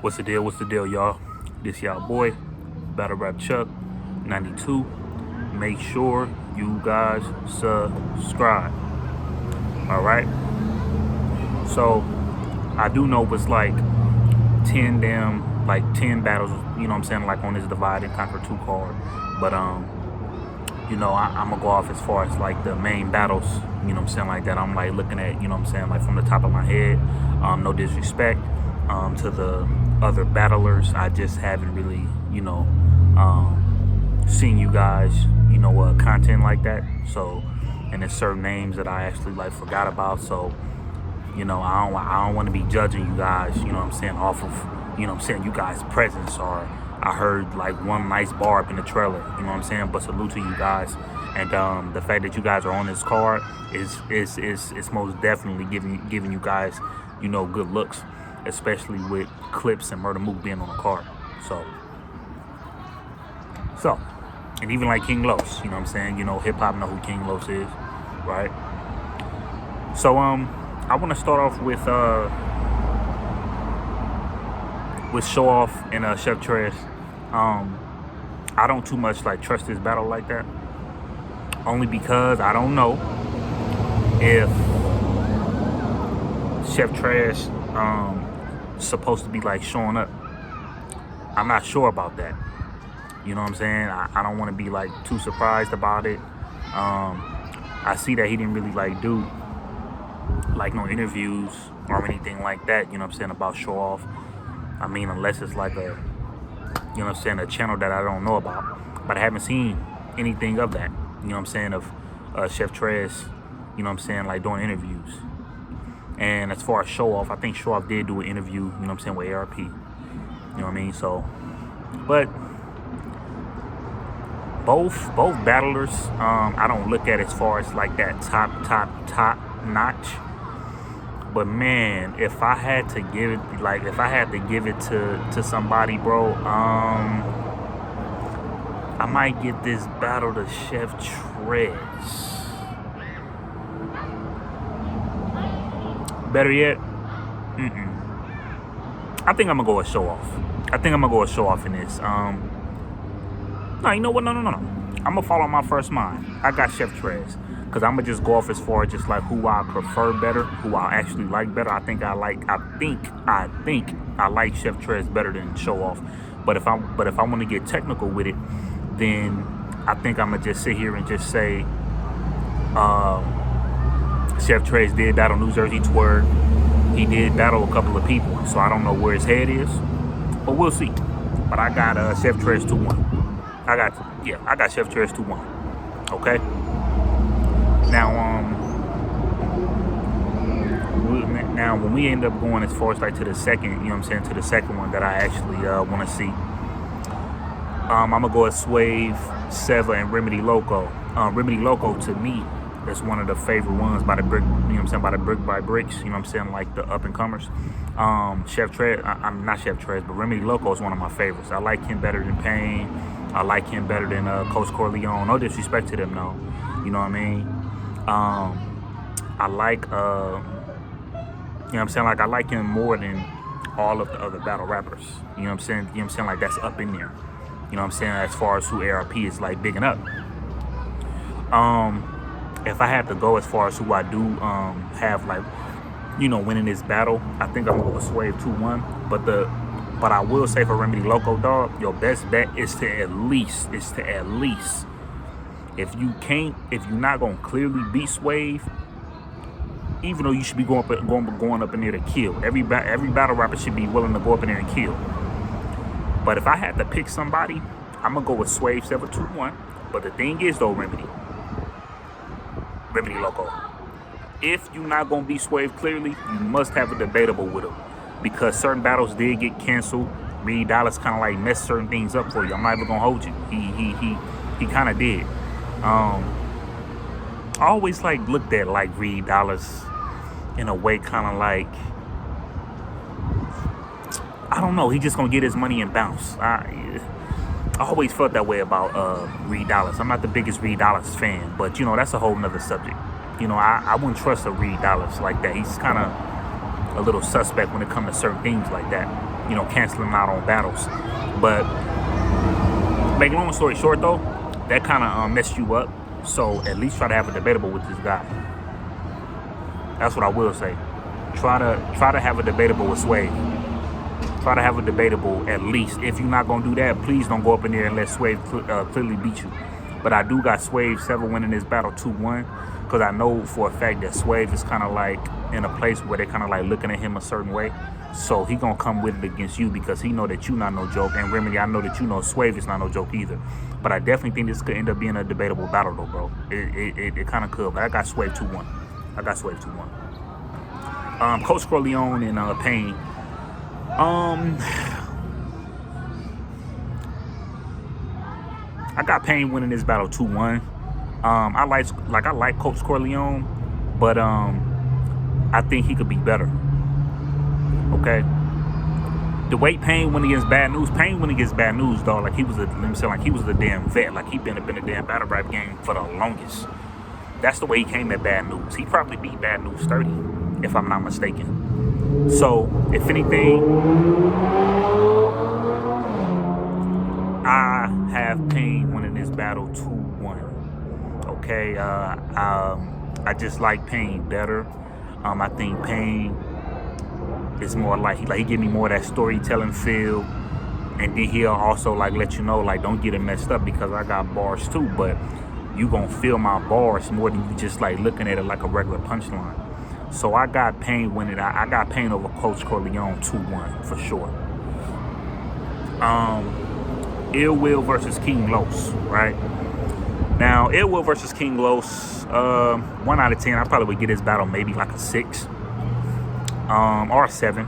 What's the deal? What's the deal, y'all? This y'all boy, Battle Rap Chuck 92. Make sure you guys subscribe. Alright? So I do know it's like 10 battles, you know what I'm saying, like on this Divide and Conquer 2 card. But I'm gonna go off as far as like the main battles, you know what I'm saying, like that I'm like looking at, you know what I'm saying, like from the top of my head. No disrespect to the other battlers. I just haven't really, seen you guys, content like that. So, and there's certain names that I actually like forgot about. So, I don't want to be judging you guys, you know what I'm saying, off of, you guys' presence, or I heard like one nice bar up in the trailer, you know what I'm saying. But salute to you guys, and the fact that you guys are on this card is most definitely giving you guys, good looks, especially with Clips and Murda Mook being on the card. So, and even like King Los, you know what I'm saying. Hip hop know who King Los is, right? So I want to start off with Show Off and Chef Trez. I don't too much like trust this battle like that, only because I don't know if Chef Trez supposed to be like showing up. I'm not sure about that. You know what I'm saying? I don't want to be like too surprised about it. I see that he didn't really like do like no interviews or anything like that, you know what I'm saying, about Show Off. I mean, unless it's like a, a channel that I don't know about. But I haven't seen anything of that, you know what I'm saying, of Chef Trez, you know what I'm saying, like doing interviews. And as far as Show Off, I think Show Off did do an interview, you know what I'm saying, with ARP. You know what I mean? So, but both battlers, I don't look at as far as like that top notch. But man, if I had to give it, to somebody, bro, I might get this battle to Chef Trez. Better yet, I think I'm gonna go with Show Off. In this. No, you know what? No. I'm gonna follow my first mind. I got Chef Trez. Because I'm going to just go off as far as just like who I prefer better, who I actually like better. I think I like Chef Trez better than Show Off. But if I want to get technical with it, then I think I'm going to just sit here and just say Chef Trez did battle New Jersey Twerk. He did battle a couple of people. So I don't know where his head is. But we'll see. But I got Chef Trez 2-1. I got Chef Trez 2-1. Okay? Now, when we end up going as far as like to the second, you know what I'm saying, to the second one that I actually want to see, I'm going to go with Swave, Seva, and Remedy Loco. Remedy Loco, to me, is one of the favorite ones by the brick, you know what I'm saying, by the Brick by Bricks, you know what I'm saying, like the up-and-comers. Chef Trez, I'm not Chef Trez, but Remedy Loco is one of my favorites. I like him better than Payne. I like him better than Coach Corleone. No disrespect to them, no. You know what I mean? I like, you know what I'm saying, like I like him more than all of the other battle rappers. You know what I'm saying? You know what I'm saying? Like that's up in there. You know what I'm saying? As far as who ARP is like bigging up. If I had to go as far as who I do have like, winning this battle, I think I'm gonna go with Swave 2-1. But I will say for Remedy Loco, dog, your best bet is to at least, if you're not gonna clearly beat Swave, even though you should be going up in there to kill. Every battle rapper should be willing to go up in there and kill. But if I had to pick somebody, I'm gonna go with Swave 7-2-1. But the thing is though, Remedy Loco, if you're not gonna beat Swave clearly, you must have a debatable with him, because certain battles did get canceled. Reed Dallas kind of like messed certain things up for you. I'm not even gonna hold you. He kind of did. I always like looked at like Reed Dallas in a way, kind of like, I don't know, he just gonna get his money and bounce. I always felt that way about Reed Dallas. I'm not the biggest Reed Dallas fan, but that's a whole nother subject. I wouldn't trust a Reed Dallas like that. He's kind of a little suspect when it comes to certain things like that. you know, canceling out on battles. But make a long story short, though, that kind of messed you up. So at least try to have a debatable with this guy. That's what I will say. Try to have a debatable with Sway. Try to have a debatable at least. If you're not gonna do that, please don't go up in there and let Sway clearly beat you. But I do got Swave 7 winning this battle 2-1, because I know for a fact that Swave is kind of like in a place where they're kind of like looking at him a certain way. So he gonna come with it against you because he know that you not no joke. And Remedy, I know that you know Swave is not no joke either. But I definitely think this could end up being a debatable battle though, bro. It kind of could. But I got Swave 2-1. I got Swave 2-1. Coach Corleone and Payne. I got Payne winning this battle 2-1. I like Coach Corleone, but I think he could be better. Okay. The way Payne went against Bad News, dog. Like he was a damn vet. Like he been in a damn battle rap game for the longest. That's the way he came at Bad News. He probably beat Bad News 30, if I'm not mistaken. So if anything, I have Payne winning this battle 2-1. Okay, I just like Payne better. I think Payne is more like he give me more of that storytelling feel, and then he'll also like let you know like don't get it messed up because I got bars too, but you gonna feel my bars more than you just like looking at it like a regular punchline. So I got Payne winning. I got Payne over Coach Corleone 2-1 for sure. Ill Will versus King Los, right? Now, Ill Will versus King Los, 1 out of 10, I probably would get this battle maybe like a 6 or a 7.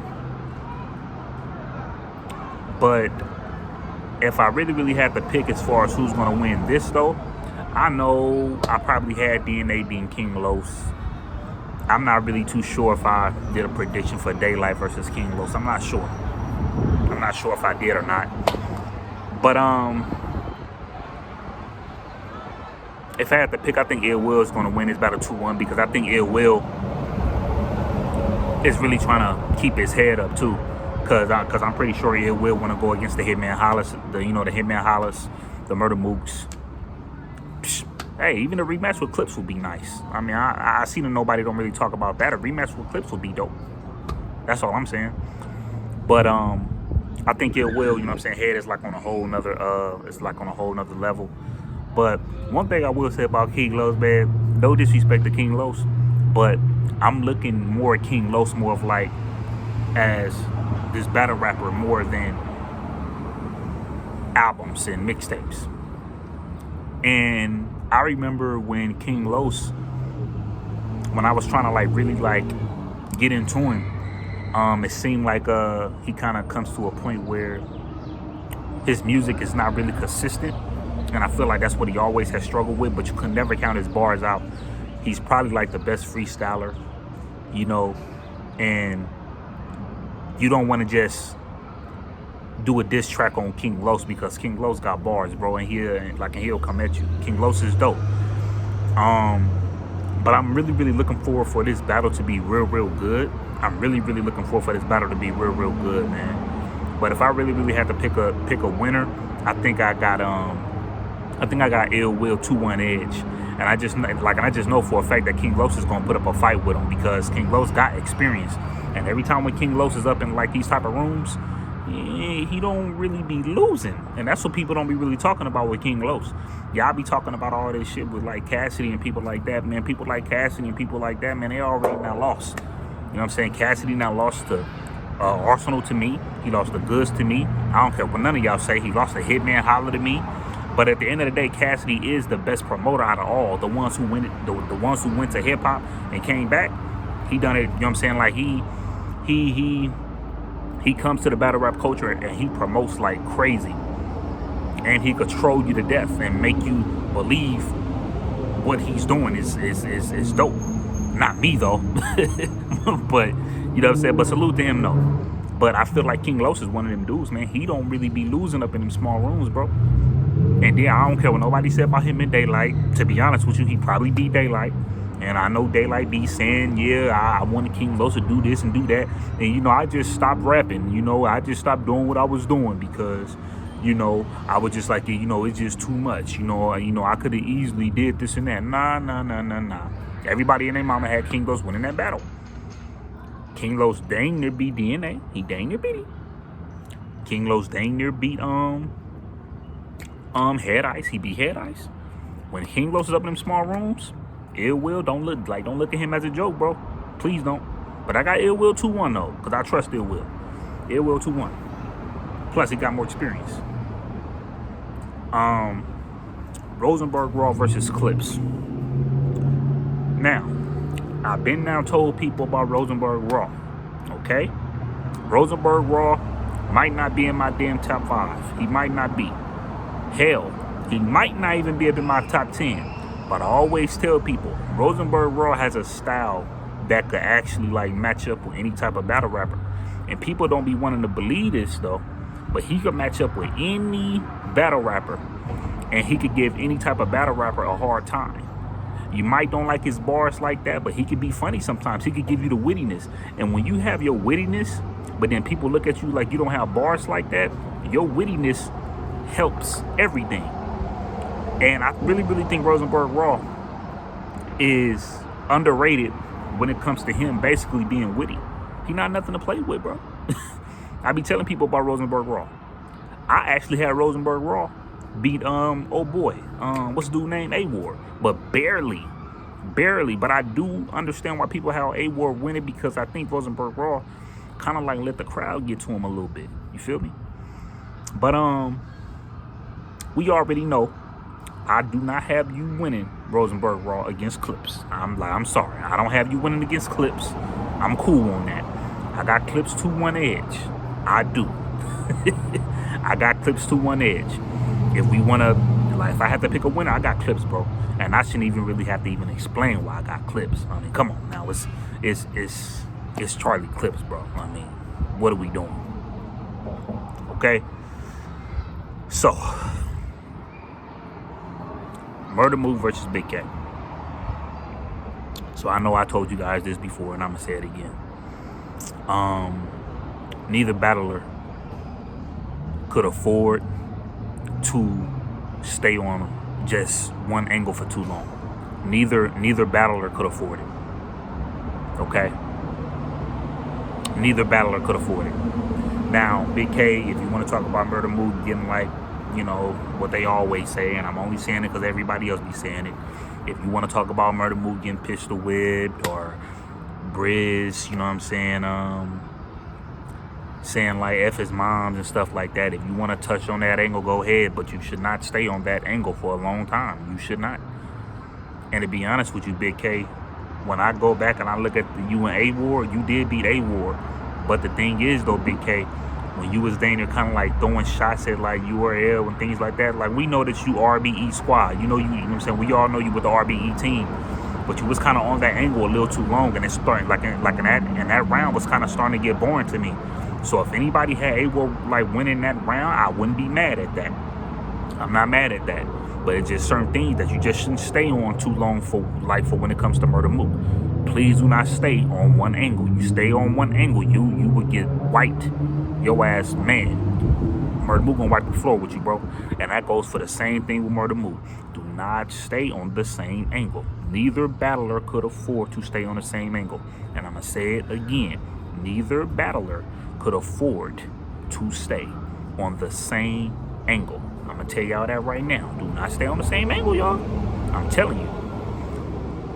But if I really had to pick as far as who's going to win this, though, I know I probably had DNA being King Los. I'm not really too sure if I did a prediction for Daylight versus King Los. I'm not sure. I'm not sure if I did or not. But if I had to pick, I think Ill Will is going to win this battle 2-1 because I think Ill Will is really trying to keep his head up too. Because I'm pretty sure Ill Will want to go against the Hitman Hollis, the Hitman Hollis, the Murda Mooks. Hey, even a rematch with Clips would be nice. I mean, I see that nobody don't really talk about that. A rematch with Clips would be dope. That's all I'm saying. But I think it will, you know what I'm saying? Head is like on a whole nother, it's like on a whole nother level. But one thing I will say about King Los, man, no disrespect to King Los, but I'm looking more at King Los more of like as this battle rapper more than albums and mixtapes. And I remember when King Los, when I was trying to like really like get into him, it seemed like he kind of comes to a point where his music is not really consistent, and I feel like that's what he always has struggled with. But you can never count his bars out. He's probably like the best freestyler, you know, and you don't want to just do a diss track on King Los because King Los got bars, bro, and he'll come at you. King Los is dope. But I'm really looking forward for this battle to be real good. I'm really looking forward for this battle to be real good, man. But if I really had to pick a winner, I think I got Ill Will 2-1 edge. And I just know for a fact that King Los is gonna put up a fight with him because King Los got experience. And every time when King Los is up in like these type of rooms, he don't really be losing. And that's what people don't be really talking about with King Los. Y'all be talking about all this shit with like Cassidy and people like that, man. People like Cassidy and people like that, man, they already now lost. You know what I'm saying? Cassidy now lost to Arsenal to me. He lost the Goods to me. I don't care what none of y'all say. He lost the Hitman Holla to me. But at the end of the day, Cassidy is the best promoter out of all. The ones who went to hip hop and came back. He done it, you know what I'm saying? Like he comes to the battle rap culture and he promotes like crazy. And he could troll you to death and make you believe what he's doing is dope. Not me though. But you know what I'm saying? But salute to him though. But I feel like King Los is one of them dudes, man. He don't really be losing up in them small rooms, bro. And then I don't care what nobody said about him in Daylight. To be honest with you, he probably beat Daylight. And I know Daylight be saying, yeah, I wanted King Los to do this and do that. And, I just stopped rapping. I just stopped doing what I was doing because, I was just like, it's just too much. I could have easily did this and that. Nah. Everybody and their mama had King Los winning that battle. King Los dang near beat DNA. He dang near beat him. King Los dang near beat Head Ice. He beat Head Ice. When King Los is up in them small rooms, Ill Will, don't look at him as a joke, bro. Please don't. But I got Ill Will 2-1 though, because I trust Ill Will. Ill Will 2-1. Plus he got more experience. Rosenberg Raw versus Clips. Now, I've been now told people about Rosenberg Raw. Okay? Rosenberg Raw might not be in my damn top 5. He might not be. Hell, he might not even be up in my top 10. But I always tell people, Rosenberg Raw has a style that could actually match up with any type of battle rapper. And people don't be wanting to believe this though, but he could match up with any battle rapper, and he could give any type of battle rapper a hard time. You might don't like his bars like that, but he could be funny sometimes. He could give you the wittiness. And when you have your wittiness, but then people look at you like you don't have bars like that, your wittiness helps everything. And I really, really think Rosenberg Raw is underrated when it comes to him basically being witty. He not nothing to play with, bro. I be telling people about Rosenberg Raw. I actually had Rosenberg Raw beat what's the dude name? A-War. But barely. But I do understand why people have A-War winning, because I think Rosenberg Raw kind of let the crowd get to him a little bit. You feel me? But we already know I do not have you winning Rosenberg Raw against Clips. I'm sorry. I don't have you winning against Clips. I'm cool on that. I got Clips 2-1 edge. I do. I got Clips 2-1 edge. If we want to, if I have to pick a winner, I got Clips, bro. And I shouldn't even really have to even explain why I got Clips. I mean, come on now. It's Charlie Clips, bro. I mean, what are we doing? Okay? So, Murda Mook versus Big K. So I know I told you guys this before, and I'm gonna say it again. Neither battler could afford to stay on just one angle for too long. Neither battler could afford it. Okay? Neither battler could afford it. Now, Big K, if you want to talk about Murda Mook getting what they always say, and I'm only saying it because everybody else be saying it. If you want to talk about Murda Mook getting pistol whipped or Briz, you know what I'm saying, saying F his moms and stuff like that, if you want to touch on that angle, go ahead, but you should not stay on that angle for a long time. You should not. And to be honest with you, Big K, when I go back and I look at you and A-War, you did beat A-War. But the thing is, though, Big K, when you was there kind of throwing shots at URL and things like that, we know that you RBE squad. You know what I'm saying? We all know you with the RBE team. But you was kind of on that angle a little too long, and it's starting and that round was kind of starting to get boring to me. So if anybody had A-War winning that round, I wouldn't be mad at that. I'm not mad at that. But it's just certain things that you just shouldn't stay on too long for when it comes to Murda Mook. Please do not stay on one angle. You stay on one angle, you would get wiped. Your ass, man. Murda Mook gonna wipe the floor with you, bro. And that goes for the same thing with Murda Mook. Do not stay on the same angle. Neither battler could afford to stay on the same angle. And I'm gonna say it again. Neither battler could afford to stay on the same angle. I'm gonna tell y'all that right now. Do not stay on the same angle, y'all. I'm telling you.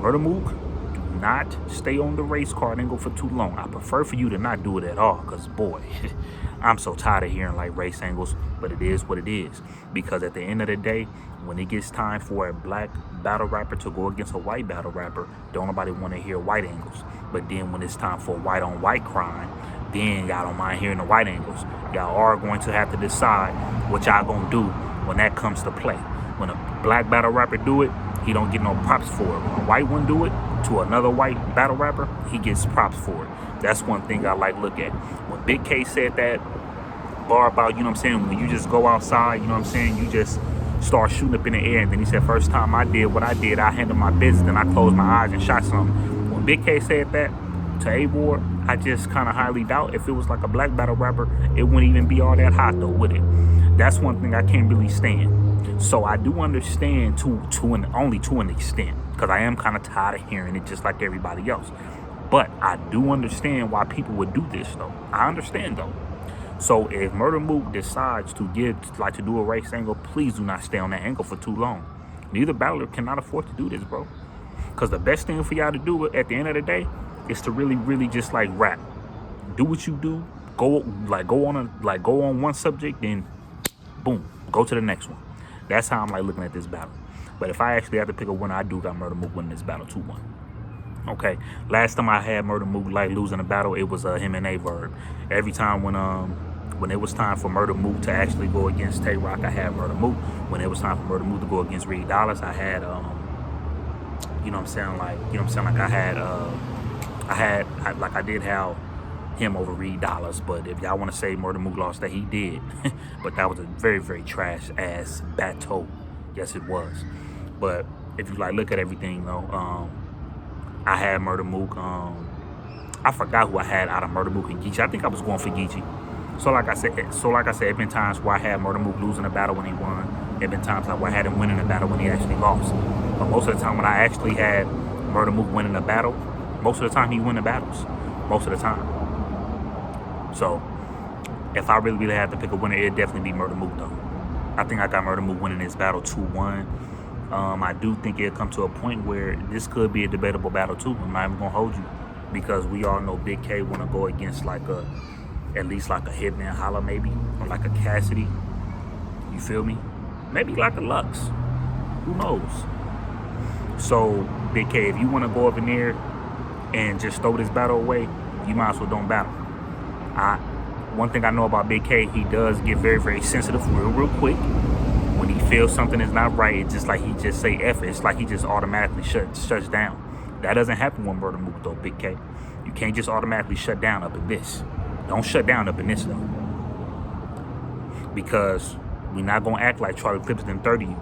Murda Mook, do not stay on the race card angle for too long. I prefer for you to not do it at all, because boy, I'm so tired of hearing race angles, but it is what it is. Because at the end of the day, when it gets time for a black battle rapper to go against a white battle rapper, don't nobody want to hear white angles. But then when it's time for white on white crime, then y'all don't mind hearing the white angles. Y'all are going to have to decide what y'all gonna do when that comes to play. When a black battle rapper do it, he don't get no props for it. When a white one do it to another white battle rapper, he gets props for it. That's one thing I look at. When Big K said that bar about, you know what I'm saying, when you just go outside, you know what I'm saying, you just start shooting up in the air. And then he said, first time I did what I did, I handled my business, then I closed my eyes and shot something. When Big K said that to A-Ward, I just kind of highly doubt if it was like a black battle rapper, it wouldn't even be all that hot though, would it? That's one thing I can't really stand. So I do understand only to an extent, because I am kind of tired of hearing it just like everybody else. But I do understand why people would do this though. I understand though. So if Murda Mook decides to do a race angle, please do not stay on that angle for too long. Neither battler cannot afford to do this, bro. Because the best thing for y'all to do at the end of the day is to really, really just like rap. Do what you do. Go on one subject, then boom, go to the next one. That's how I'm like looking at this battle. But if I actually have to pick a winner, I do got Murda Mook winning this battle 2-1. Okay. Last time I had Murda Mook like losing a battle, it was him and Averb. Every time when it was time for Murda Mook to actually go against Tay Rock, I had Murda Mook. When it was time for Murda Mook to go against Reed Dollars, I had I did have him over Reed Dollars. But if y'all want to say Murda Mook lost, that he did. But that was a very, very trash ass battle. Yes, it was. But if you like look at everything though, I had Murda Mook. I forgot who I had out of Murda Mook and Geechee. I think I was going for Geechee. So like I said, it been times where I had Murda Mook losing a battle when he won. It been times like where I had him winning a battle when he actually lost. But most of the time when I actually had Murda Mook winning a battle, most of the time he win the battles. Most of the time. So if I really had to pick a winner, it'd definitely be Murda Mook though. I think I got Murda Mook winning this battle 2-1. I do think it'll come to a point where this could be a debatable battle too. I'm not even gonna hold you, because we all know Big K wanna go against at least like a Hitman Holla maybe, or like a Cassidy. You feel me? Maybe like a Lux. Who knows? So Big K, if you wanna go up in there and just throw this battle away, you might as well don't battle. One thing I know about Big K, he does get very, very sensitive real quick. When he feels something is not right, it's just like he just say F it. It's like he just automatically shuts down. That doesn't happen when Murda Mook though, Big K. You can't just automatically shut down up in this. Don't shut down up in this though. Because we're not gonna act like Charlie Clips didn't 30 you.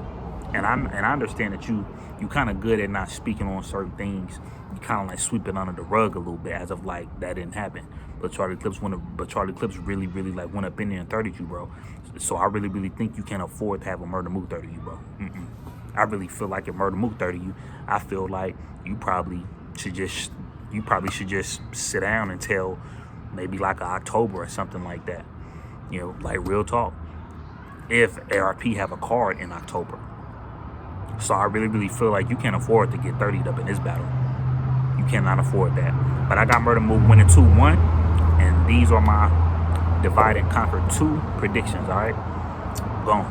And I understand that you kind of good at not speaking on certain things. You kind of like sweep it under the rug a little bit, as of like that didn't happen. But Charlie Clips really, really like went up in there and 30'd you, bro. So I really think you can't afford to have a Murda Mook 30 you, bro. I really feel like if Murda Mook 30 you, I feel like you probably should just sit down until maybe like October or something like that. You know, like real talk. If ARP have a card in October. So I really feel like you can't afford to get 30'd up in this battle. You cannot afford that. But I got Murda Mook winning 2-1. And these are my Divide and Conquer 2 predictions, all right? Boom.